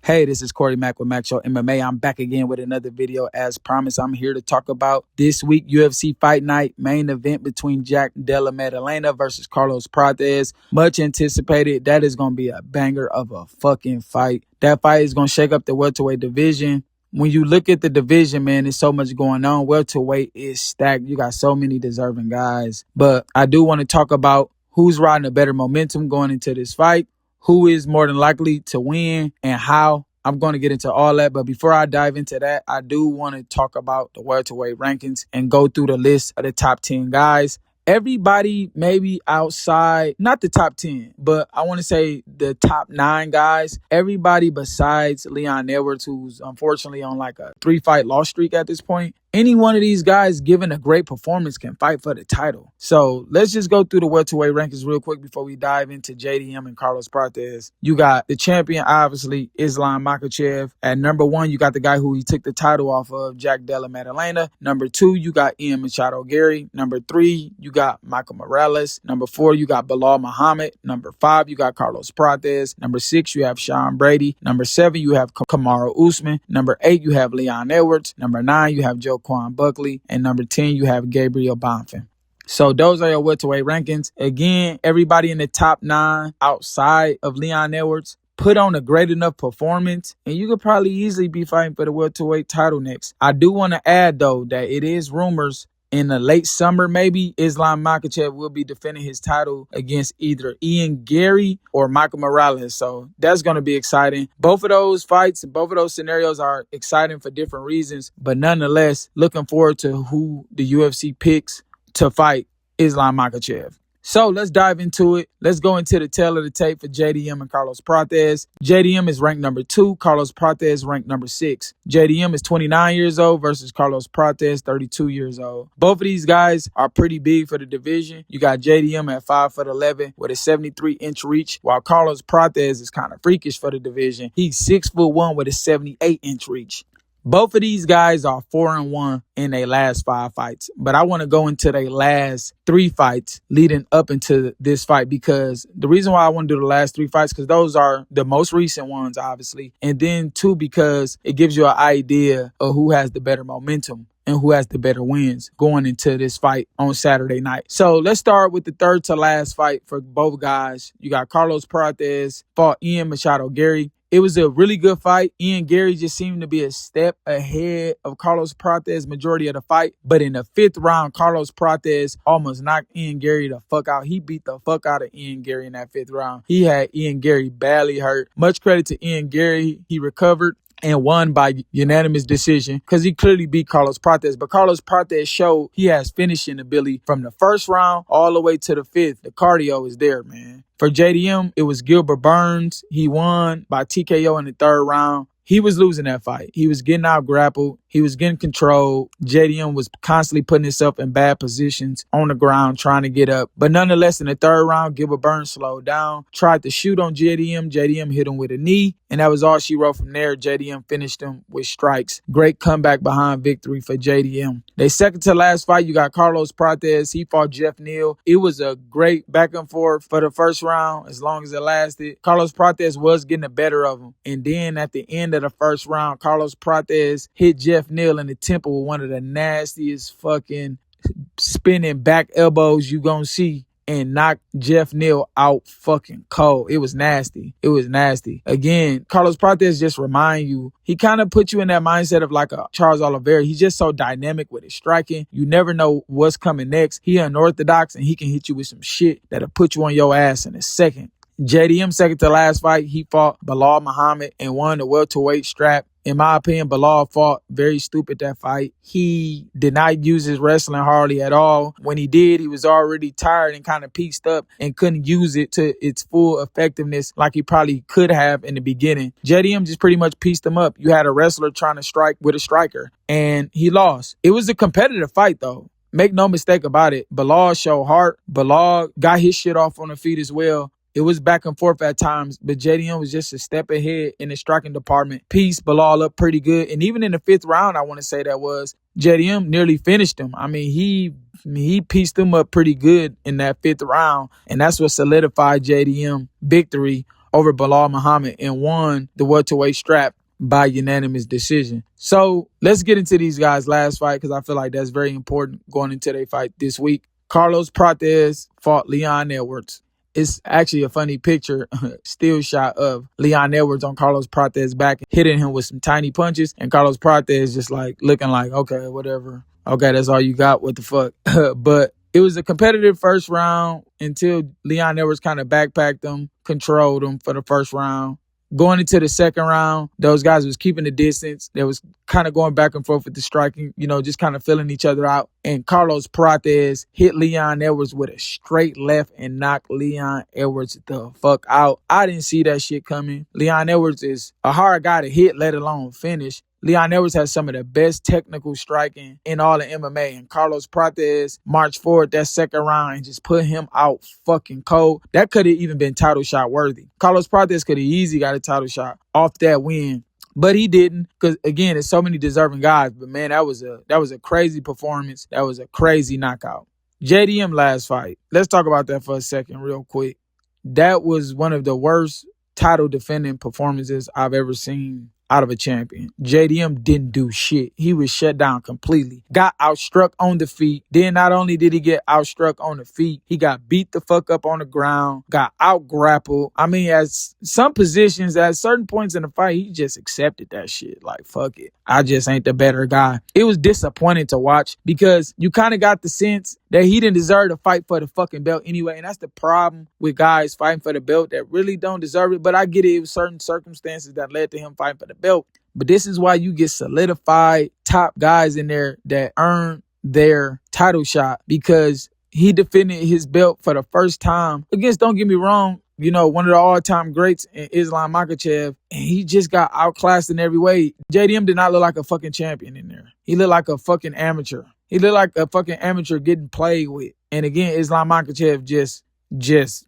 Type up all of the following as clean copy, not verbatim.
Hey, this is Corey Mack with Mack Show MMA. I'm back again with another video. As promised, I'm here to talk about this week UFC Fight Night main event between Jack Della Maddalena versus Carlos Prates. Much anticipated. That is going to be a banger of a fucking fight. That fight is going to shake up the welterweight division. When you look at the division, man, there's so much going on. Welterweight is stacked. You got so many deserving guys. But I do want to talk about who's riding a better momentum going into this fight, who is more than likely to win, and how. I'm going to get into all that. But before I dive into that, I do want to talk about the welterweight rankings and go through the list of the top 10 guys. Everybody maybe outside, not the top 10, but I want to say the top 9 guys. Everybody besides Leon Edwards, who's unfortunately on like a 3-fight loss streak at this point. Any one of these guys, given a great performance, can fight for the title. So let's just go through the welterweight rankings real quick before we dive into JDM and Carlos Prates. You got the champion, obviously, Islam Makhachev. At number 1, you got the guy who he took the title off of, Jack Della Maddalena. Number 2, you got Ian Machado Gary. Number 3, you got Michael Morales. Number 4, you got Bilal Muhammad. Number 5, you got Carlos Prates. Number 6, you have Sean Brady. Number 7, you have Kamaru Usman. Number 8, you have Leon Edwards. Number 9, you have Joe Quan Buckley. And number 10, you have Gabriel Bonfim. So those are your welterweight rankings. Again, everybody in the top 9 outside of Leon Edwards put on a great enough performance, and you could probably easily be fighting for the welterweight title next. I do want to add, though, that it is rumors in the late summer, maybe Islam Makhachev will be defending his title against either Ian Gary or Michael Morales. So that's going to be exciting. Both of those fights, both of those scenarios are exciting for different reasons. But nonetheless, looking forward to who the UFC picks to fight Islam Makhachev. So let's dive into it. Let's go into the tail of the tape for JDM and Carlos Prates. JDM is ranked number 2. Carlos Prates ranked number 6. JDM is 29 years old versus Carlos Prates, 32 years old. Both of these guys are pretty big for the division. You got JDM at 5'11" with a 73-inch reach, while Carlos Prates is kind of freakish for the division. He's 6'1" with a 78-inch reach. Both of these guys are 4-1 in their last 5 fights. But I want to go into their last 3 fights leading up into this fight, because the reason why I want to do the last 3 fights, because those are the most recent ones, obviously. And then 2, because it gives you an idea of who has the better momentum and who has the better wins going into this fight on Saturday night. So let's start with the third to last fight for both guys. You got Carlos Prates fought Ian Machado Gary. It was a really good fight. Ian Gary just seemed to be a step ahead of Carlos Prates majority of the fight. But in the 5th round, Carlos Prates almost knocked Ian Gary the fuck out. He beat the fuck out of Ian Gary in that 5th round. He had Ian Gary badly hurt. Much credit to Ian Gary. He recovered and won by unanimous decision because he clearly beat Carlos Prates. But Carlos Prates showed he has finishing ability from the 1st round all the way to the 5th. The cardio is there, man. For JDM, it was Gilbert Burns. He won by TKO in the 3rd round. He was losing that fight. He was getting out grappled. He was getting controlled. JDM was constantly putting himself in bad positions on the ground, trying to get up. But nonetheless, in the 3rd round, Gilbert Burns slowed down, tried to shoot on JDM. JDM hit him with a knee, and that was all she wrote from there. JDM finished him with strikes. Great comeback behind victory for JDM. Their second to last fight, you got Carlos Prates. He fought Jeff Neal. It was a great back and forth for the 1st round, as long as it lasted. Carlos Prates was getting the better of him. And then at the end of the 1st round, Carlos Prates hit Jeff Neal in the temple with one of the nastiest fucking spinning back elbows you gonna see, and knocked Jeff Neal out fucking cold. It was nasty. It was nasty. Again, Carlos Prates just remind you, he kind of put you in that mindset of like a Charles Oliveira. He's just so dynamic with his striking. You never know what's coming next. He unorthodox, and he can hit you with some shit that'll put you on your ass in a second. JDM second to last fight, he fought Bilal Muhammad and won the welterweight strap. In my opinion, Bilal fought very stupid that fight. He did not use his wrestling hardly at all. When he did, he was already tired and kind of pieced up and couldn't use it to its full effectiveness like he probably could have in the beginning. JDM just pretty much pieced him up. You had a wrestler trying to strike with a striker, and he lost. It was a competitive fight, though. Make no mistake about it. Bilal showed heart. Bilal got his shit off on the feet as well. It was back and forth at times, but JDM was just a step ahead in the striking department. Pieced Bilal up pretty good. And even in the 5th round, I want to say that was, JDM nearly finished him. I mean, he pieced him up pretty good in that 5th round, and that's what solidified JDM victory over Bilal Muhammad and won the welterweight strap by unanimous decision. So let's get into these guys' last fight because I feel like that's very important going into their fight this week. Carlos Prates fought Leon Edwards. It's actually a funny picture, still shot of Leon Edwards on Carlos Prates' back, hitting him with some tiny punches, and Carlos Prates just like looking like, okay, whatever. Okay, that's all you got. What the fuck? But it was a competitive first round until Leon Edwards kind of backpacked him, controlled him for the first round. Going into the second round, those guys was keeping the distance. They was kind of going back and forth with the striking, just kind of filling each other out. And Carlos Prates hit Leon Edwards with a straight left and knocked Leon Edwards the fuck out. I didn't see that shit coming. Leon Edwards is a hard guy to hit, let alone finish. Leon Edwards has some of the best technical striking in all of MMA. And Carlos Prates marched forward that second round and just put him out fucking cold. That could have even been title shot worthy. Carlos Prates could have easily got a title shot off that win. But he didn't because, again, there's so many deserving guys. But, man, that was a crazy performance. That was a crazy knockout. JDM last fight. Let's talk about that for a second real quick. That was one of the worst title defending performances I've ever seen out of a champion. JDM didn't do shit. He was shut down completely. Got outstruck on the feet. Then not only did he get outstruck on the feet, he got beat the fuck up on the ground, got out grappled. I mean, at some positions, at certain points in the fight, he just accepted that shit. Like, fuck it. I just ain't the better guy. It was disappointing to watch because you kind of got the sense that he didn't deserve to fight for the fucking belt anyway. And that's the problem with guys fighting for the belt that really don't deserve it. But I get it. It was certain circumstances that led to him fighting for the belt. But this is why you get solidified top guys in there that earn their title shot because he defended his belt for the first time against, don't get me wrong, one of the all-time greats in Islam Makhachev, and he just got outclassed in every way. JDM did not look like a fucking champion in there. He looked like a fucking amateur. He looked like a fucking amateur getting played with. And again, Islam Makhachev just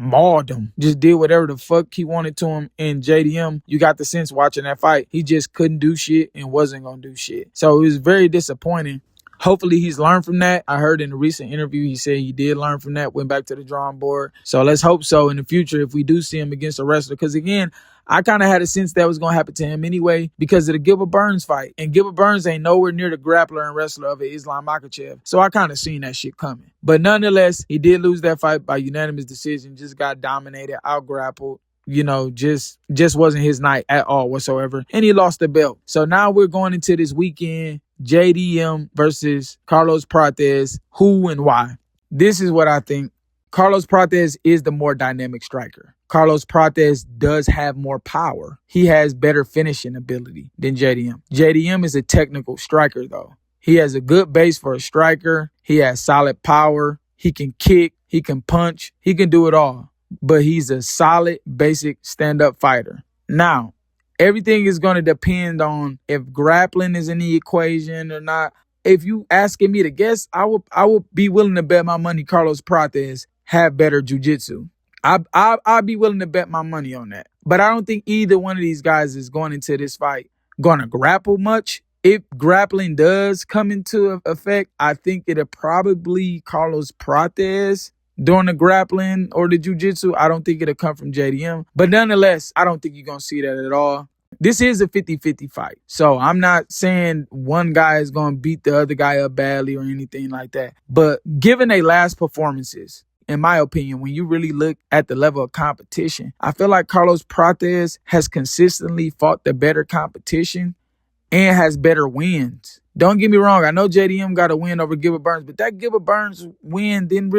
mauled him. Just did whatever the fuck he wanted to him. And JDM, you got the sense watching that fight, he just couldn't do shit and wasn't going to do shit. So it was very disappointing. Hopefully he's learned from that. I heard in a recent interview he said he did learn from that, went back to the drawing board. So let's hope so in the future if we do see him against a wrestler. Because again, I kind of had a sense that was going to happen to him anyway because of the Gilbert Burns fight. And Gilbert Burns ain't nowhere near the grappler and wrestler of Islam Makhachev. So I kind of seen that shit coming. But nonetheless, he did lose that fight by unanimous decision. Just got dominated, out-grappled. Just wasn't his night at all whatsoever. And he lost the belt. So now we're going into this weekend. JDM versus Carlos Prates. Who and why? This is what I think. Carlos Prates is the more dynamic striker. Carlos Prates does have more power. He has better finishing ability than JDM. JDM is a technical striker, though. He has a good base for a striker. He has solid power. He can kick. He can punch. He can do it all. But he's a solid, basic stand-up fighter. Now, everything is going to depend on if grappling is in the equation or not. If you asking me to guess, I would be willing to bet my money Carlos Prates have better jiu-jitsu. I'd be willing to bet my money on that. But I don't think either one of these guys is going into this fight going to grapple much. If grappling does come into effect, I think it'll probably Carlos Prates during the grappling or the jiu-jitsu. I don't think it'll come from JDM. But nonetheless, I don't think you're going to see that at all. This is a 50-50 fight. So I'm not saying one guy is going to beat the other guy up badly or anything like that. But given their last performances, in my opinion, when you really look at the level of competition, I feel like Carlos Prates has consistently fought the better competition and has better wins. Don't get me wrong. I know JDM got a win over Gilbert Burns, but that Gilbert Burns win didn't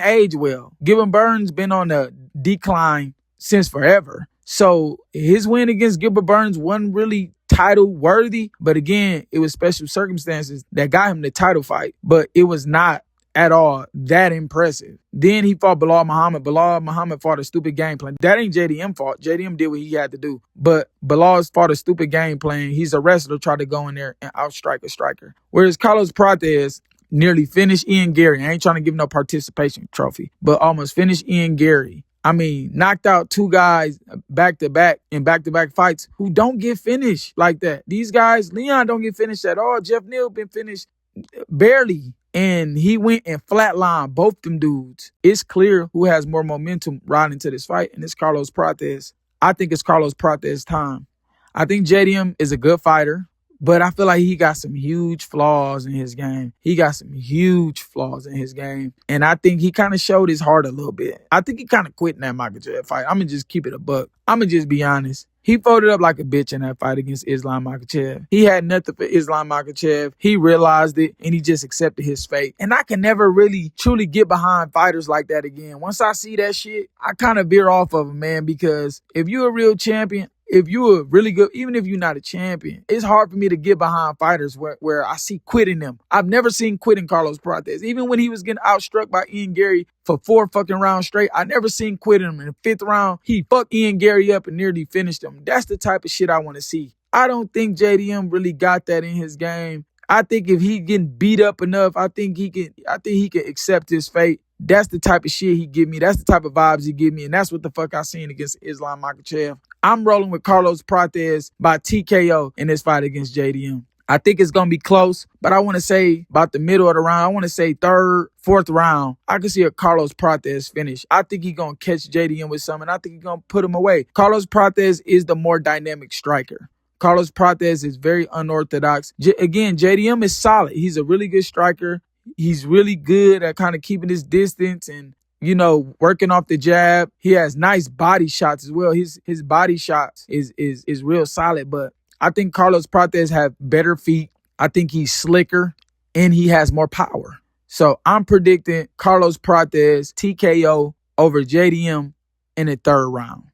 age well. Gilbert Burns been on a decline since forever. So his win against Gilbert Burns wasn't really title worthy. But again, it was special circumstances that got him the title fight. But it was not at all that impressive. Then he fought Bilal Muhammad. Bilal Muhammad fought a stupid game plan. That ain't JDM fault. JDM did what he had to do. But Bilal's fought a stupid game plan. He's a wrestler, tried to go in there and outstrike a striker. Whereas Carlos Prates nearly finished Ian Gary. I ain't trying to give no participation trophy, but almost finished Ian Gary. I mean, knocked out two guys back-to-back in back-to-back fights who don't get finished like that. These guys, Leon don't get finished at all. Jeff Neal been finished barely. And he went and flatlined both them dudes. It's clear who has more momentum riding into this fight, and it's Carlos Prates. I think it's Carlos Prates' time. I think JDM is a good fighter, but I feel like he got some huge flaws in his game. And I think he kind of showed his heart a little bit. I think he kind of quit in that Makhachev fight. I'm going to just keep it a buck. I'm going to just be honest. He folded up like a bitch in that fight against Islam Makhachev. He had nothing for Islam Makhachev. He realized it, and he just accepted his fate. And I can never really truly get behind fighters like that again. Once I see that shit, I kind of veer off of him, man, because if you're a real champion, if you're really good, even if you're not a champion, it's hard for me to get behind fighters where I see quit in them. I've never seen quit in Carlos Prates. Even when he was getting outstruck by Ian Gary for 4 fucking rounds straight, I never seen quit in him. In the 5th round, he fucked Ian Gary up and nearly finished him. That's the type of shit I want to see. I don't think JDM really got that in his game. I think if he getting beat up enough, I think he can accept his fate. That's the type of shit he give me. That's the type of vibes he give me. And that's what the fuck I seen against Islam Makhachev. I'm rolling with Carlos Prates by TKO in this fight against JDM. I think it's going to be close, but I want to say about the middle of the round. I want to say 3rd, 4th round. I can see a Carlos Prates finish. I think he's going to catch JDM with something. I think he's going to put him away. Carlos Prates is the more dynamic striker. Carlos Prates is very unorthodox. Again, JDM is solid. He's a really good striker. He's really good at kind of keeping his distance and, you know, working off the jab. He has nice body shots as well. His body shots is real solid, but I think Carlos Prates have better feet. I think he's slicker and he has more power. So I'm predicting Carlos Prates TKO over JDM in the 3rd round.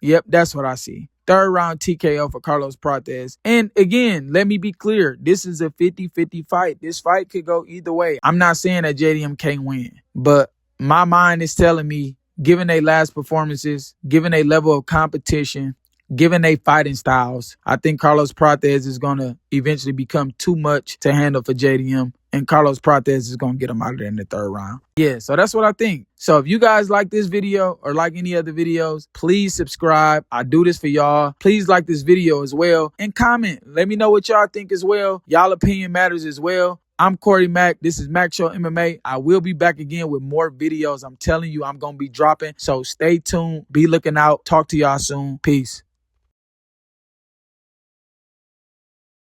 Yep, that's what I see. 3rd round TKO for Carlos Prates. And again, let me be clear. This is a 50-50 fight. This fight could go either way. I'm not saying that JDM can't win, but my mind is telling me, given their last performances, given their level of competition, given their fighting styles, I think Carlos Prates is going to eventually become too much to handle for JDM. And Carlos Prates is going to get him out of there in the 3rd round. Yeah, so that's what I think. So if you guys like this video or like any other videos, please subscribe. I do this for y'all. Please like this video as well. And comment. Let me know what y'all think as well. Y'all opinion matters as well. I'm Corey Mack. This is Mack Show MMA. I will be back again with more videos. I'm telling you, I'm going to be dropping. So stay tuned. Be looking out. Talk to y'all soon. Peace.